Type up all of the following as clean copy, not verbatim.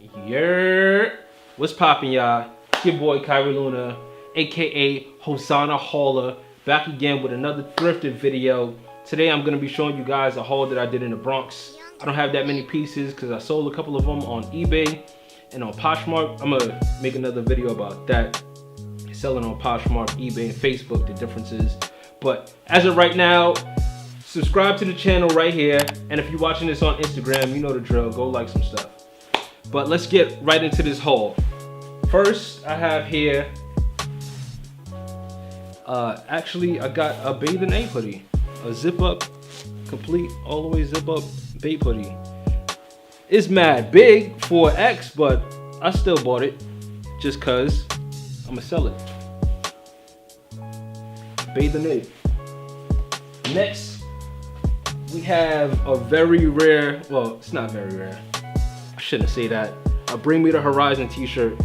Yeah, what's poppin', y'all? It's your boy Kyrie Luna, aka Hosanna Hauler, back again with another thrifted video. Today I'm gonna be showing you guys a haul that I did in the Bronx. I don't have that many pieces because I sold a couple of them on eBay and on Poshmark. I'm gonna make another video about that, selling on Poshmark, eBay, and Facebook, the differences. But as of right now, subscribe to the channel right here, and if you're watching this on Instagram, you know the drill, go like some stuff. But let's get right into this haul. First, I have here, actually I got a Bape and Ape hoodie, a zip up, complete all the way zip up Bape hoodie. It's mad big for X, but I still bought it just cause I'ma sell it. Bape and Ape. Next, we have a very rare, well, it's not very rare. I shouldn't say that. A Bring Me the Horizon t-shirt.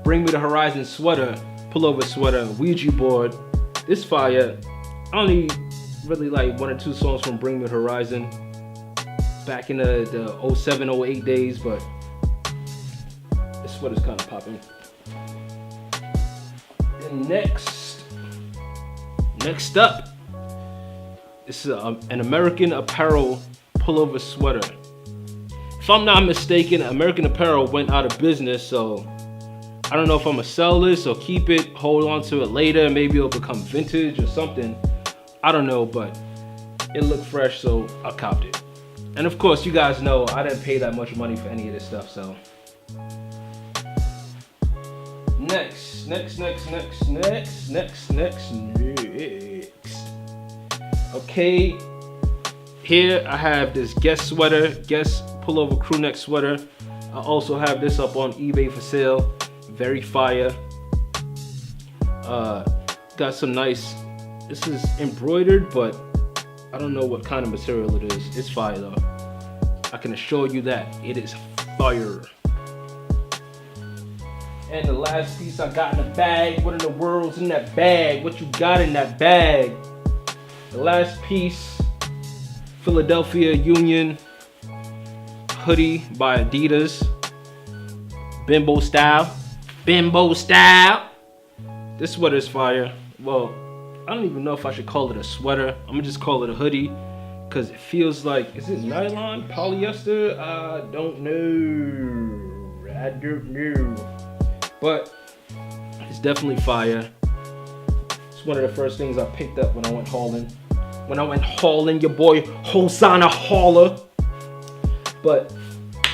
Bring Me the Horizon sweater, pullover sweater, Ouija board. This fire. I only really like one or two songs from Bring Me the Horizon back in the 07, 08 days, but this sweater's kind of popping. And next up, this is an American Apparel pullover sweater. If I'm not mistaken, American Apparel went out of business, so I don't know if I'm gonna sell this or keep it, hold on to it later. Maybe it'll become vintage or something. I don't know, but it looked fresh, so I copped it. And of course, you guys know I didn't pay that much money for any of this stuff, so. Next. Okay, here I have this Guess sweater, Guess pullover crew neck sweater. I also have this up on eBay for sale. Very fire. Got some nice, this is embroidered, but I don't know what kind of material it is. It's fire though. I can assure you that it is fire. And the last piece I got in the bag. What in the world's in that bag? What you got in that bag? The last piece, Philadelphia Union hoodie by Adidas. Bimbo style. This sweater is fire. Well, I don't even know if I should call it a sweater. I'm gonna just call it a hoodie because it feels like, is it nylon, polyester? I don't know. But it's definitely fire. It's one of the first things I picked up when I went hauling. Your boy Hosanna Hauler. But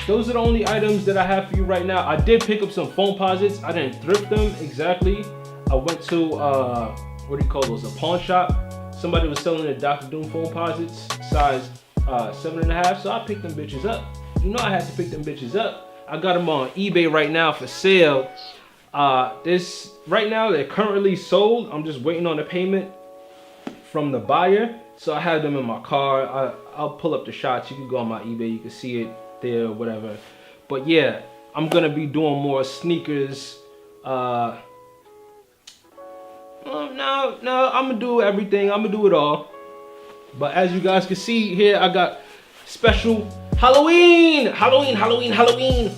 those are the only items that I have for you right now. I did pick up some phone posits. I didn't thrift them exactly. I went to, what do you call those, a pawn shop. Somebody was selling the Dr. Doom phone posits, size 7.5, so I picked them bitches up. You know I had to pick them bitches up. I got them on eBay right now for sale. Right now they're currently sold. I'm just waiting on the payment from the buyer. So I have them in my car. I'll pull up the shots. You can go on my eBay. You can see it there, whatever. But yeah, I'm gonna be doing more sneakers. No, I'm gonna do everything. I'm gonna do it all. But as you guys can see here, I got special Halloween.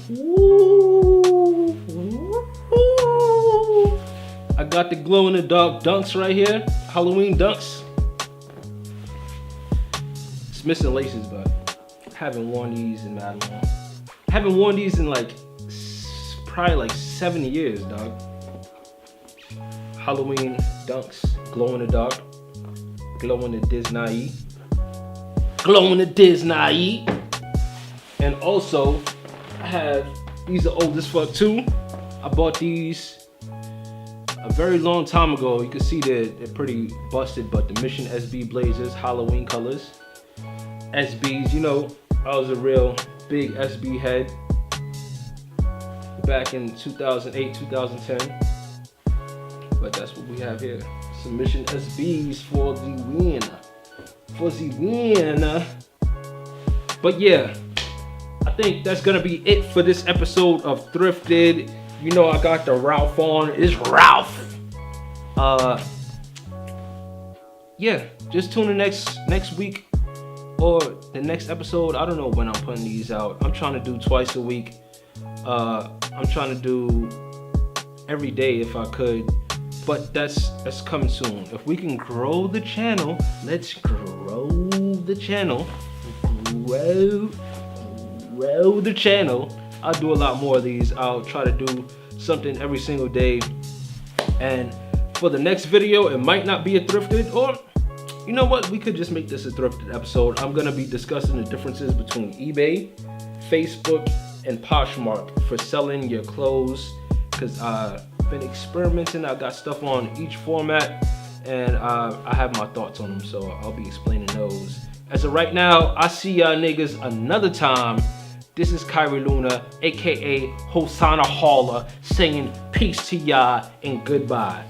Woo. I got the glow in the dark dunks right here. Halloween dunks. It's missing laces, but I haven't worn these in mad long. I haven't worn these in probably like 7 years, dog. Halloween dunks, glow in the dark, glow in the Disney. And also, I have, these are old as fuck too. I bought these a very long time ago. You can see they're pretty busted, but the Mission SB Blazers, Halloween colors. SBs, you know, I was a real big SB head back in 2008, 2010. But that's what we have here. Some Mission SBs for the win. But yeah, I think that's gonna be it for this episode of Thrifted. You know I got the Ralph on. It's Ralph. Yeah, just tune in next week or the next episode. I don't know when I'm putting these out. I'm trying to do twice a week. I'm trying to do every day if I could, but that's coming soon. If we can grow the channel, let's grow the channel. Grow the channel. I'll do a lot more of these. I'll try to do something every single day. And for the next video, it might not be a thrifted, or you know what, we could just make this a thrifted episode. I'm gonna be discussing the differences between eBay, Facebook, and Poshmark for selling your clothes, because I've been experimenting. I got stuff on each format, and I have my thoughts on them, so I'll be explaining those. As of right now, I see y'all niggas another time. This is Kyrie Luna, aka Hosanna Hauler, saying peace to y'all and goodbye.